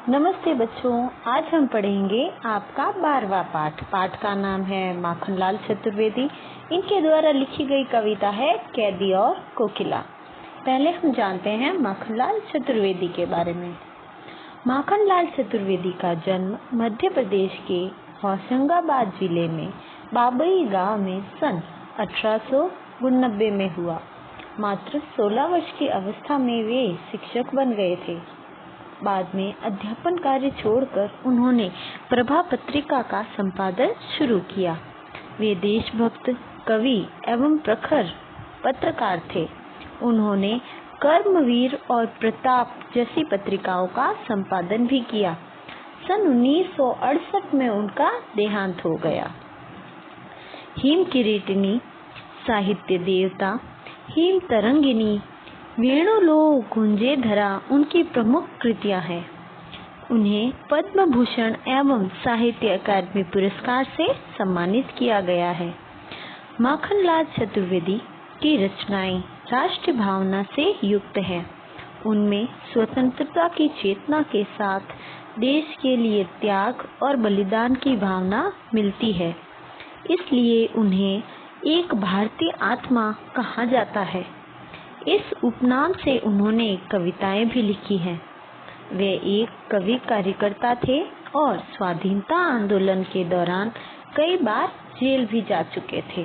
नमस्ते बच्चों, आज हम पढ़ेंगे आपका 12वां पाठ का नाम है माखनलाल चतुर्वेदी। इनके द्वारा लिखी गई कविता है कैदी और कोकिला। पहले हम जानते हैं माखनलाल चतुर्वेदी के बारे में। माखनलाल चतुर्वेदी का जन्म मध्य प्रदेश के होशंगाबाद जिले में बाबई गांव में सन 1889 में हुआ। मात्र 16 वर्ष की अवस्था में वे शिक्षक बन गए थे। बाद में अध्यापन कार्य छोड़कर उन्होंने प्रभा पत्रिका का संपादन शुरू किया। वे देशभक्त, कवि एवं प्रखर पत्रकार थे। उन्होंने कर्मवीर और प्रताप जैसी पत्रिकाओं का संपादन भी किया। सन 1968 में उनका देहांत हो गया। हिम किरीटिनी, साहित्य देवता, हिम तरंगिनी, वेणुलो गुंजे धरा उनकी प्रमुख कृतियां हैं। उन्हें पद्म भूषण एवं साहित्य अकादमी पुरस्कार से सम्मानित किया गया है। माखनलाल चतुर्वेदी की रचनाएं राष्ट्रीय भावना से युक्त हैं। उनमें स्वतंत्रता की चेतना के साथ देश के लिए त्याग और बलिदान की भावना मिलती है। इसलिए उन्हें एक भारतीय आत्मा कहा जाता है। इस उपनाम से उन्होंने कविताएं भी लिखी हैं। वे एक कवि कार्यकर्ता थे और स्वाधीनता आंदोलन के दौरान कई बार जेल भी जा चुके थे।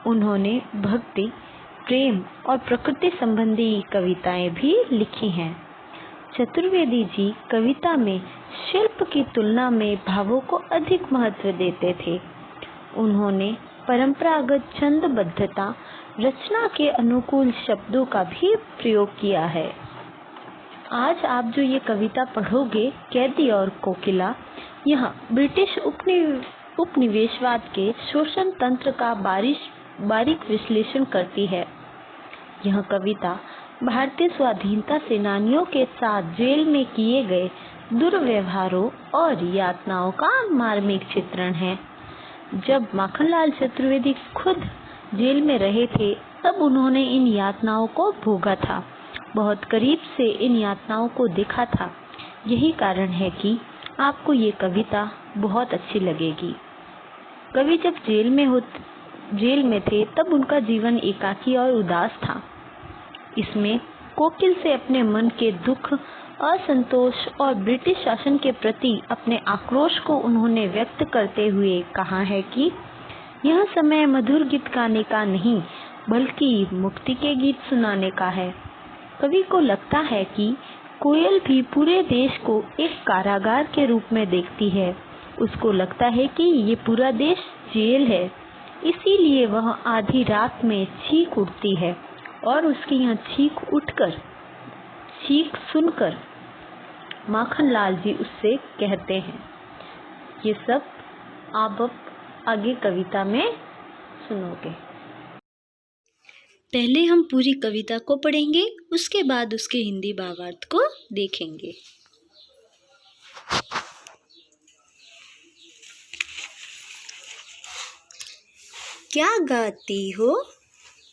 उन्होंने भक्ति, प्रेम और प्रकृति संबंधी कविताएं भी लिखी हैं। चतुर्वेदी जी कविता में शिल्प की तुलना में भावों को अधिक महत्व देते थे। उन्होंने परंपरागत छंदबद्धता, रचना के अनुकूल शब्दों का भी प्रयोग किया है। आज आप जो ये कविता पढ़ोगे, कैदी और कोकिला, यह ब्रिटिश उपनिवेशवाद के शोषण तंत्र का बारीक विश्लेषण करती है। यह कविता भारतीय स्वाधीनता सेनानियों के साथ जेल में किए गए दुर्व्यवहारों और यातनाओं का मार्मिक चित्रण है। जब माखनलाल चतुर्वेदी खुद जेल में रहे थे, तब उन्होंने इन यातनाओं को भोगा था, बहुत करीब से इन यातनाओं को देखा था। यही कारण है कि आपको ये कविता बहुत अच्छी लगेगी। कवि जब जेल में थे, तब उनका जीवन एकाकी और उदास था। इसमें कोकिल से अपने मन के दुख, असंतोष और ब्रिटिश शासन के प्रति अपने आक्रोश को उन्होंने व्यक्त करते हुए कहा है कि यह समय मधुर गीत गाने का नहीं, बल्कि मुक्ति के गीत सुनाने का है। कवि को लगता है कि कोयल भी पूरे देश को एक कारागार के रूप में देखती है। उसको लगता है कि ये पूरा देश जेल है, इसीलिए वह आधी रात में चीख उठती है और उसकी यह चीख सुनकर माखनलाल जी उससे कहते हैं। ये सब आप आगे कविता में सुनोगे। पहले हम पूरी कविता को पढ़ेंगे, उसके बाद उसके हिंदी भावार्थ को देखेंगे। क्या गाती हो,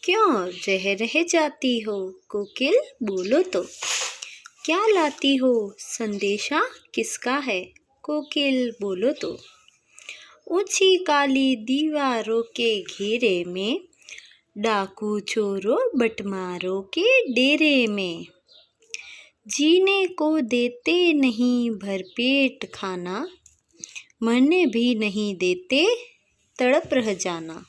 क्यों रह जाती हो, कोकिल बोलो तो। क्या लाती हो, संदेशा किसका है, कोकिल बोलो तो। ऊंची काली दीवारों के घेरे में, डाकू चोरों बटमारों के डेरे में। जीने को देते नहीं भरपेट खाना, मरने भी नहीं देते तड़प रह जाना।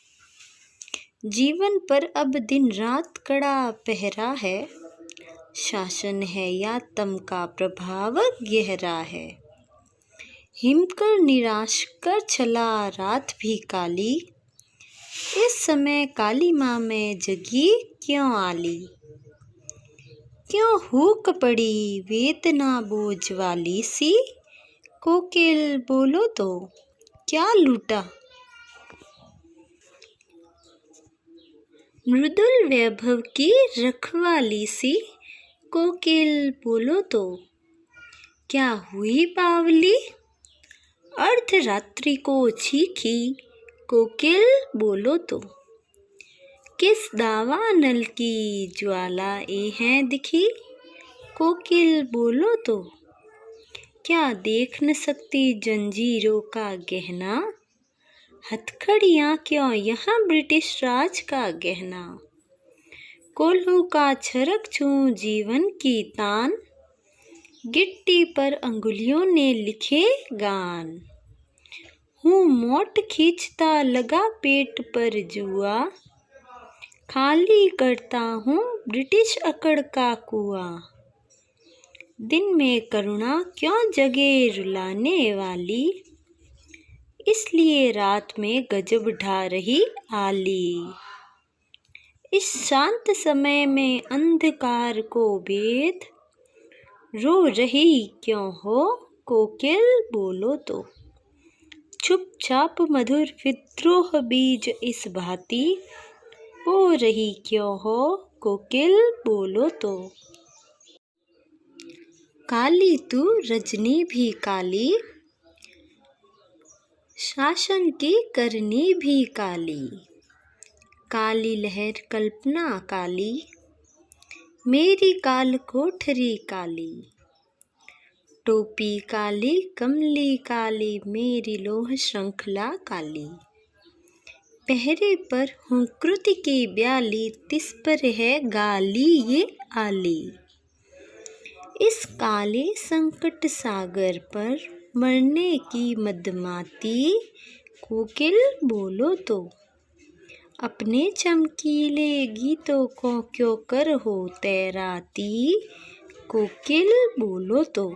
जीवन पर अब दिन रात कड़ा पहरा है, शासन है या तम का प्रभाव गहरा है। हिमकर निराश कर चला रात भी काली, इस समय काली माँ में जगी क्यों आली। क्यों हुक पड़ी वेदना बोझ वाली सी, कोकिल बोलो तो क्या लूटा। मृदुल वैभव की रखवाली सी, कोकिल बोलो तो क्या हुई बावली। अर्धरात्रि को चीखी, कोकिल बोलो तो किस दावानल की ज्वाला हैं दिखी, कोकिल बोलो तो, क्या देख न सकती जंजीरों का गहना, हथकड़ियाँ क्यों यहाँ ब्रिटिश राज का गहना। कोल्हू का छरक छूं जीवन की तान, गिट्टी पर अंगुलियों ने लिखे गान। हूँ मोट खींचता लगा पेट पर जुआ, खाली करता हूँ ब्रिटिश अकड़ का कुआं। दिन में करुणा क्यों जगे रुलाने वाली, इसलिए रात में गजब ढा रही आली। इस शांत समय में अंधकार को भेद, रो रही क्यों हो कोकिल बोलो तो। चुपचाप मधुर विद्रोह बीज इस भांति, बो रही क्यों हो कोकिल बोलो तो। काली तू रजनी भी काली, शासन की करनी भी काली। काली लहर कल्पना काली, मेरी काल कोठरी काली। टोपी काली कमली काली, मेरी लोह श्रृंखला काली। पहरे पर हूँ कृति की ब्याली, तिस पर है गाली ये आली। इस काले संकट सागर पर मरने की मदमाती, कोकिल बोलो तो। अपने चमकीले गीतों को क्यों कर हो तैराती, कोकिल बोलो तो।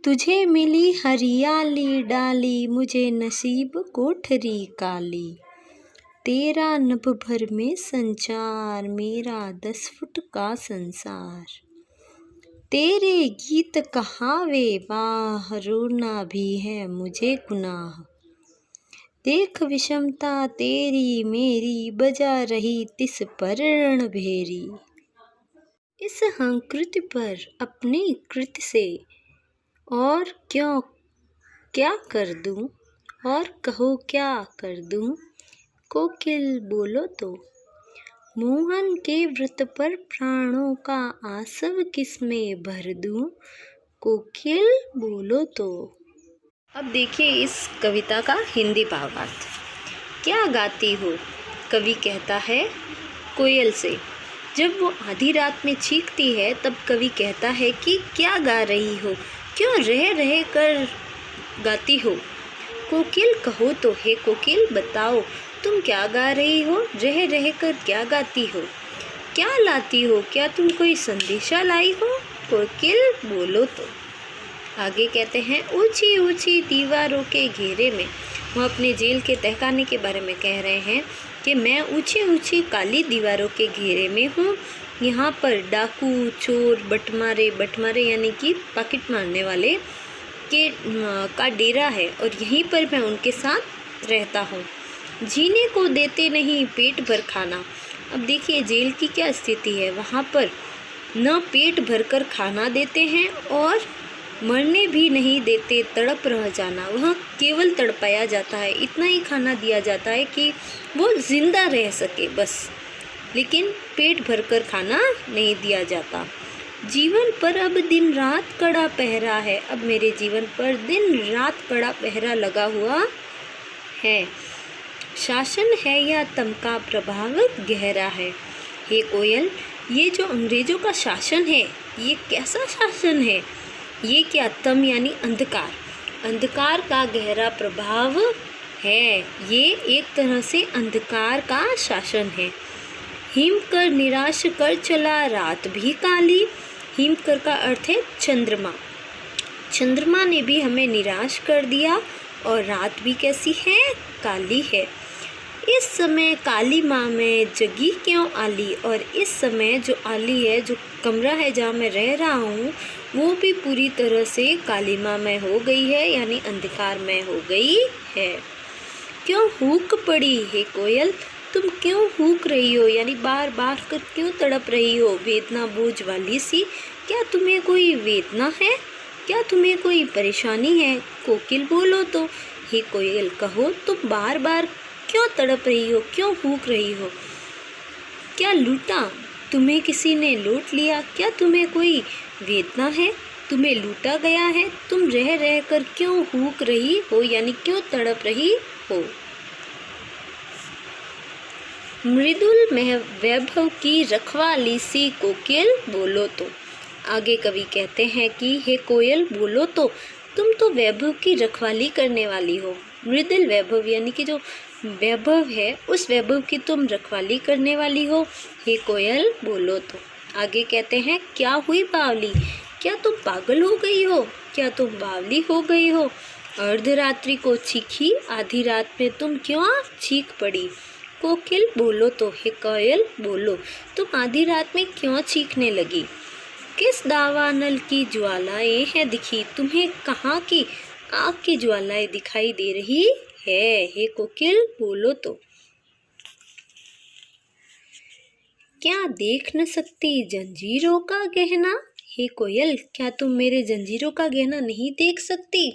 तुझे मिली हरियाली डाली, मुझे नसीब कोठरी काली। तेरा नभ भर में संचार, मेरा 10 फुट का संसार। तेरे गीत कहावे बाह, रोना भी है मुझे गुनाह। देख विषमता तेरी मेरी, बजा रही तिस पर रणभेरी। इस हंकृति पर अपनी कृति से और क्यों क्या कर दूं, और कहो क्या कर दूं, कोकिल बोलो तो। मोहन के व्रत पर प्राणों का आसव किसमें भर दूं, कोकिल बोलो तो। अब देखिए इस कविता का हिंदी भावार्थ। क्या गाती हो, कवि कहता है कोयल से। जब वो आधी रात में चीखती है तब कवि कहता है कि क्या गा रही हो, क्यों रह रह कर गाती हो। कोकिल कहो तो, हे कोकिल बताओ तुम क्या गा रही हो, रह रह कर क्या गाती हो। क्या लाती हो, क्या तुम कोई संदेशा लाई हो, कोकिल बोलो तो। आगे कहते हैं ऊंची ऊंची दीवारों के घेरे में। वो अपने जेल के तहखाने के बारे में कह रहे हैं कि मैं ऊंची ऊंची काली दीवारों के घेरे में हूँ। यहाँ पर डाकू चोर बटमारे यानी कि पॉकेट मारने वाले के का डेरा है और यहीं पर मैं उनके साथ रहता हूँ। जीने को देते नहीं पेट भर खाना। अब देखिए जेल की क्या स्थिति है, वहाँ पर न पेट भरकर खाना देते हैं और मरने भी नहीं देते, तड़प रह जाना। वहाँ केवल तड़पाया जाता है, इतना ही खाना दिया जाता है कि वो जिंदा रह सके बस, लेकिन पेट भरकर खाना नहीं दिया जाता। जीवन पर अब दिन रात कड़ा पहरा है। अब मेरे जीवन पर दिन रात कड़ा पहरा लगा हुआ है। शासन है या तम का प्रभाव गहरा है। हे कोयल, ये जो अंग्रेजों का शासन है ये कैसा शासन है। ये क्या, तम यानी अंधकार, अंधकार का गहरा प्रभाव है। ये एक तरह से अंधकार का शासन है। हिम कर निराश कर चला रात भी काली। हिम कर का अर्थ है चंद्रमा। चंद्रमा ने भी हमें निराश कर दिया और रात भी कैसी है, काली है। इस समय काली माँ में जगी क्यों आली। और इस समय जो आली है, जो कमरा है जहाँ मैं रह रहा हूँ, वो भी पूरी तरह से काली माँ में हो गई है, यानी अंधकार में हो गई है। क्यों हूक पड़ी है कोयल, तुम क्यों हूक रही हो, यानी बार बार कर क्यों तड़प रही हो वेदना बोझ वाली सी। क्या तुम्हें कोई वेदना है, क्या तुम्हें कोई परेशानी है, कोकिल बोलो तो। हे कोयल कहो तुम बार बार क्यों तड़प रही हो, क्यों हूक रही हो। क्या लूटा तुम्हें किसी ने लूट लिया, क्या तुम्हें कोई वेदना है, तुम्हें लूटा गया है, तुम रह रह कर क्यों हूक रही हो, यानी क्यों तड़प रही हो। मृदुल वैभव की रखवाली सी कोकिल बोलो तो। आगे कवि कहते हैं कि हे कोयल बोलो तो, तुम तो वैभव की रखवाली करने वाली हो। मृदुल वैभव यानी कि जो वैभव है उस वैभव की तुम रखवाली करने वाली हो, हे कोयल बोलो तो। आगे कहते हैं क्या हुई बावली, क्या तुम पागल हो गई हो, क्या तुम बावली हो गई हो। अर्धरात्रि को चीखी आधी रात में तुम क्यों चीख पड़ी। कोकिल बोलो तो, हे कोयल बोलो, तुम आधी रात में क्यों चीखने लगी। किस दावानल की ज्वालाएं हैं दिखी, तुम्हें कहाँ की आग की ज्वालाएं दिखाई दे रही है, हे कोकिल बोलो तो। क्या देख न सकती जंजीरों का गहना, हे कोयल क्या तुम मेरे जंजीरों का गहना नहीं देख सकती।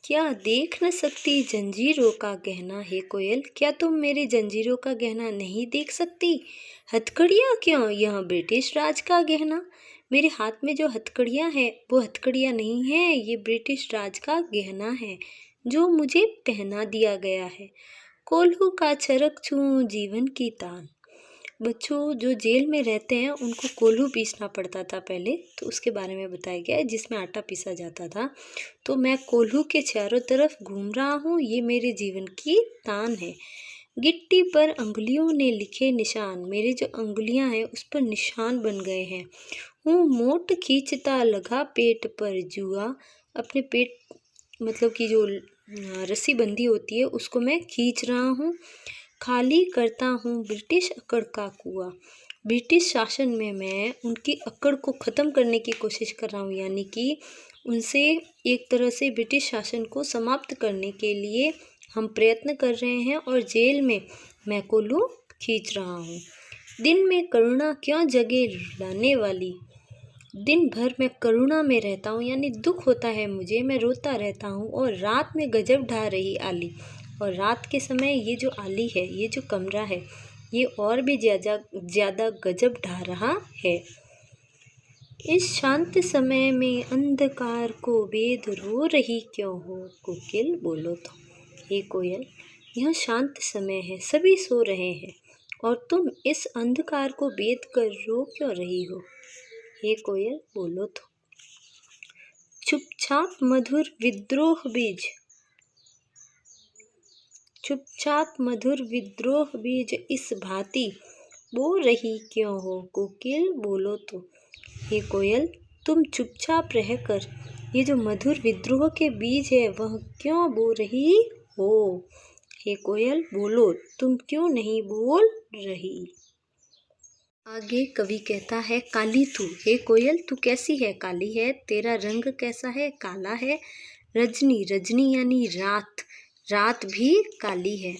क्या देख न सकती जंजीरों का गहना, हे कोयल क्या तुम मेरे जंजीरों का गहना नहीं देख सकती। हथकड़ियाँ क्यों, यह ब्रिटिश राज का गहना। मेरे हाथ में जो हथकड़ियाँ हैं वो हथकड़ियाँ नहीं हैं, ये ब्रिटिश राज का गहना है जो मुझे पहना दिया गया है। कोल्हू का चरक छूं जीवन की तान। बच्चों जो जेल में रहते हैं उनको कोल्हू पीसना पड़ता था पहले, तो उसके बारे में बताया गया है, जिसमें आटा पीसा जाता था। तो मैं कोल्हू के चारों तरफ घूम रहा हूँ, ये मेरे जीवन की तान है। गिट्टी पर अंगुलियों ने लिखे निशान, मेरे जो अंगुलियां हैं उस पर निशान बन गए हैं। हूँ मोट खींचता लगा पेट पर जुआ, अपने पेट मतलब कि जो रस्सी बंधी होती है उसको मैं खींच रहा हूँ। खाली करता हूँ ब्रिटिश अकड़ का कुआं, ब्रिटिश शासन में मैं उनकी अकड़ को ख़त्म करने की कोशिश कर रहा हूँ, यानी कि उनसे एक तरह से ब्रिटिश शासन को समाप्त करने के लिए हम प्रयत्न कर रहे हैं और जेल में मैं कोल्हू खींच रहा हूँ। दिन में करुणा क्यों जगे लाने वाली, दिन भर मैं करुणा में रहता हूँ, यानी दुख होता है मुझे, मैं रोता रहता हूँ। और रात में गजब ढा रही आली, और रात के समय ये जो आली है, ये जो कमरा है, ये और भी ज़्यादा गजब ढा रहा है। इस शांत समय में अंधकार को वेद रो रही क्यों हो, कोकिल बोलो तो। हे कोयल यह शांत समय है, सभी सो रहे हैं और तुम इस अंधकार को वेद कर रो क्यों रही हो, हे कोयल बोलो तो। चुपचाप मधुर विद्रोह बीज, चुपचाप मधुर विद्रोह बीज इस भांति बो रही क्यों हो, कोकिल बोलो तो। हे कोयल तुम चुपचाप रहकर ये जो मधुर विद्रोह के बीज है वह क्यों बो रही हो, हे कोयल बोलो तुम क्यों नहीं बोल रही। आगे कवि कहता है काली तू, हे कोयल तू कैसी है, काली है, तेरा रंग कैसा है, काला है। रजनी, रजनी यानी रात, रात भी काली है।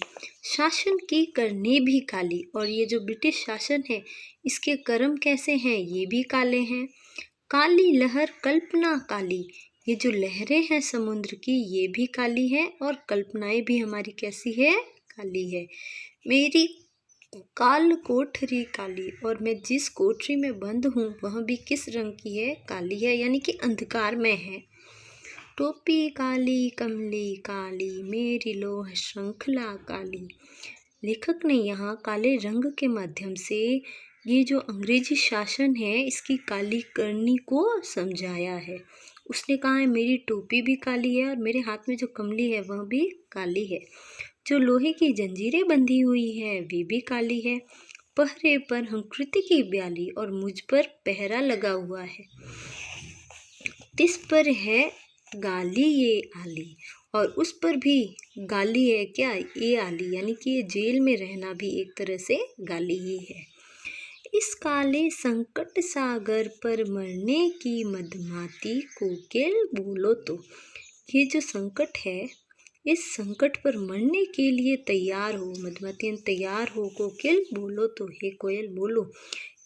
शासन की करनी भी काली, और ये जो ब्रिटिश शासन है इसके कर्म कैसे हैं, ये भी काले हैं। काली लहर कल्पना काली, ये जो लहरें हैं समुद्र की ये भी काली है और कल्पनाएं भी हमारी कैसी है, काली है। मेरी काल कोठरी काली, और मैं जिस कोठरी में बंद हूँ वह भी किस रंग की है, काली है, यानी कि अंधकार में है। टोपी काली कमली काली, मेरी लोह श्रृंखला काली। लेखक ने यहाँ काले रंग के माध्यम से ये जो अंग्रेजी शासन है इसकी काली करनी को समझाया है। उसने कहा है मेरी टोपी भी काली है और मेरे हाथ में जो कमली है वह भी काली है। जो लोहे की जंजीरें बंधी हुई है वे भी काली है। पहरे पर हंकृति की ब्याली, और मुझ पर पहरा लगा हुआ है। तिस पर है गाली ये आली, और उस पर भी गाली है क्या, ये आली, यानी कि ये जेल में रहना भी एक तरह से गाली ही है। इस काले संकट सागर पर मरने की मदमाती, कोकिल बोलो तो। ये जो संकट है इस संकट पर मरने के लिए तैयार हो। मधुमतियन तैयार हो। कोकिल बोलो तो हे कोयल बोलो,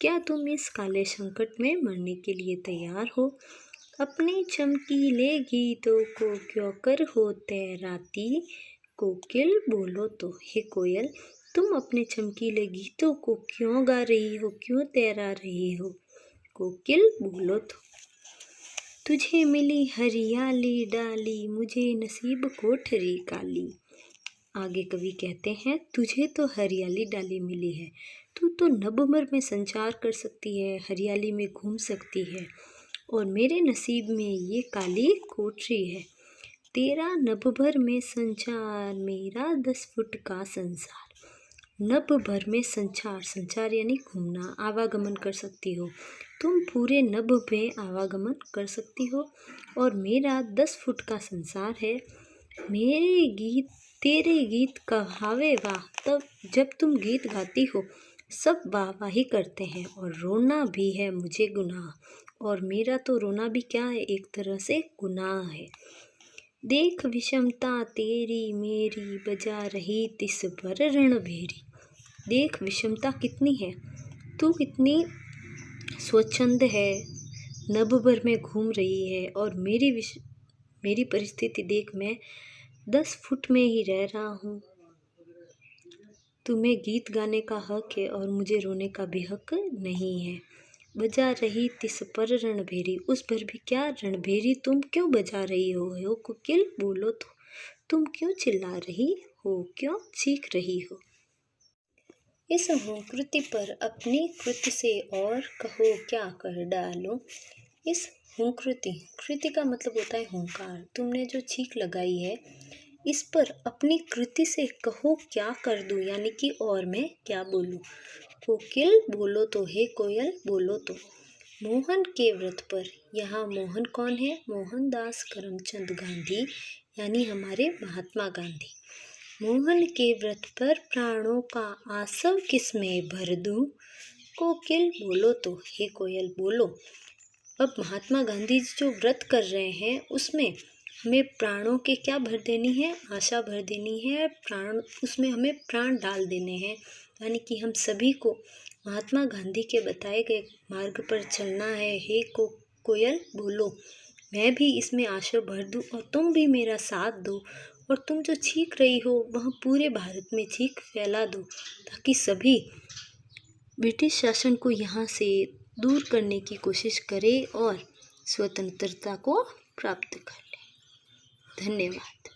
क्या तुम इस काले संकट में मरने के लिए तैयार हो? अपने चमकीले गीतों को क्यों कर हो तैराती? कोकिल बोलो तो हे कोयल, तुम अपने चमकीले गीतों को क्यों गा रही हो, क्यों तैरा रही हो? कोकिल बोलो तो तुझे मिली हरियाली डाली, मुझे नसीब कोठरी काली। आगे कवि कहते हैं, तुझे तो हरियाली डाली मिली है, तू तो नभ भर में संचार कर सकती है, हरियाली में घूम सकती है, और मेरे नसीब में ये काली कोठरी है। तेरा नभ भर में संचार, मेरा 10 फुट का संसार। नभ भर में संचार, संचार यानी घूमना, आवागमन कर सकती हो, तुम पूरे नभ में आवागमन कर सकती हो, और मेरा 10 फुट का संसार है। मेरे गीत तेरे गीत कहावे वाह, तब जब तुम गीत गाती हो सब वाहवाही करते हैं, और रोना भी है मुझे गुनाह, और मेरा तो रोना भी क्या है, एक तरह से गुनाह है। देख विषमता तेरी मेरी, बजा रही तिस पर रणभेरी। देख विषमता कितनी है, तू कितनी स्वच्छंद है, नभ भर में घूम रही है, और मेरी परिस्थिति देख, मैं 10 फुट में ही रह रहा हूँ। तुम्हें गीत गाने का हक है और मुझे रोने का भी हक नहीं है। बजा रही तिस पर रणभेरी, उस पर भी क्या रणभेरी तुम क्यों बजा रही हो? कोकिल बोलो तो तुम क्यों चिल्ला रही हो, क्यों चीख रही हो? इस हुंकृति पर अपनी कृति से और कहो क्या कर डालो। इस हुंकृति, कृति का मतलब होता है हुंकार, तुमने जो चीख लगाई है इस पर अपनी कृति से कहो क्या कर दूं, यानी कि और मैं क्या बोलूं। कोकिल बोलो तो हे कोयल बोलो तो। मोहन के व्रत पर, यहाँ मोहन कौन है? मोहनदास करमचंद गांधी, यानी हमारे महात्मा गांधी। मोहन के व्रत पर प्राणों का आसव किसमें भर दूं? कोकिल बोलो तो हे कोयल बोलो। अब महात्मा गांधी जो व्रत कर रहे हैं उसमें हमें प्राणों के क्या भर देनी है? आशा भर देनी है, प्राण, उसमें हमें प्राण डाल देने हैं, यानी कि हम सभी को महात्मा गांधी के बताए गए मार्ग पर चलना है। हे कोयल बोलो, मैं भी इसमें आशा भर दूं और तुम भी मेरा साथ दो, और तुम जो चीख रही हो वह पूरे भारत में चीख फैला दो, ताकि सभी ब्रिटिश शासन को यहाँ से दूर करने की कोशिश करें और स्वतंत्रता को प्राप्त कर लें। धन्यवाद।